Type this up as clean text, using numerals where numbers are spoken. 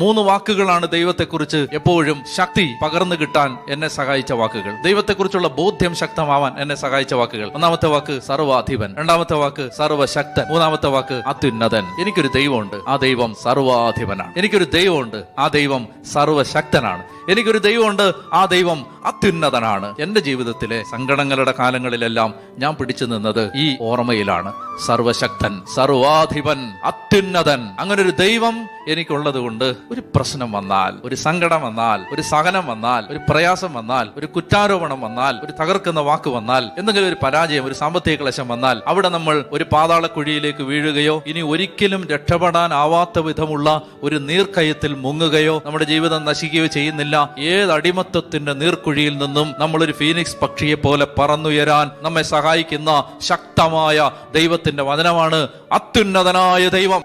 3 വാക്കുകളാണ് ദൈവത്തെക്കുറിച്ച് എപ്പോഴും ശക്തി പകർന്നു കിട്ടാൻ എന്നെ സഹായിച്ച വാക്കുകൾ, ദൈവത്തെക്കുറിച്ചുള്ള ബോധ്യം ശക്തമാവാൻ എന്നെ സഹായിച്ച വാക്കുകൾ. ഒന്നാമത്തെ വാക്ക് സർവാധിപൻ, രണ്ടാമത്തെ വാക്ക് സർവശക്തൻ, മൂന്നാമത്തെ വാക്ക് അത്യുന്നതൻ. എനിക്കൊരു ദൈവമുണ്ട്, ആ ദൈവം സർവാധിപനാണ്. എനിക്കൊരു ദൈവമുണ്ട്, ആ ദൈവം സർവശക്തനാണ്. എനിക്കൊരു ദൈവമുണ്ട്, ആ ദൈവം അത്യുന്നതനാണ്. എന്റെ ജീവിതത്തിലെ സങ്കടങ്ങളുടെ കാലങ്ങളിലെല്ലാം ഞാൻ പിടിച്ചു നിന്നത് ഈ ഓർമ്മയിലാണ്. സർവശക്തൻ, സർവാധിപൻ, അത്യുന്നതൻ. അങ്ങനെ ഒരു ദൈവം എനിക്കുള്ളത് കൊണ്ട് ഒരു പ്രശ്നം വന്നാൽ, ഒരു സങ്കടം വന്നാൽ, ഒരു സഹനം വന്നാൽ, ഒരു പ്രയാസം വന്നാൽ, ഒരു കുറ്റാരോപണം വന്നാൽ, ഒരു തകർക്കുന്ന വാക്ക് വന്നാൽ, എന്തെങ്കിലും ഒരു പരാജയം, ഒരു സാമ്പത്തിക ക്ലേശം വന്നാൽ, അവിടെ നമ്മൾ ഒരു പാതാള കുഴിയിലേക്ക് വീഴുകയോ ഇനി ഒരിക്കലും രക്ഷപ്പെടാനാവാത്ത വിധമുള്ള ഒരു നീർക്കയത്തിൽ മുങ്ങുകയോ നമ്മുടെ ജീവിതം നശിക്കുകയോ ചെയ്യുന്നില്ല. ഏത് അടിമത്തത്തിന്റെ നീർക്കുഴിയിൽ നിന്നും നമ്മളൊരു ഫീനിക്സ് പക്ഷിയെ പോലെ പറന്നുയരാൻ നമ്മെ സഹായിക്കുന്ന ശക്തമായ ദൈവത്തിന്റെ വചനമാണ് അത്യുന്നതനായ ദൈവം.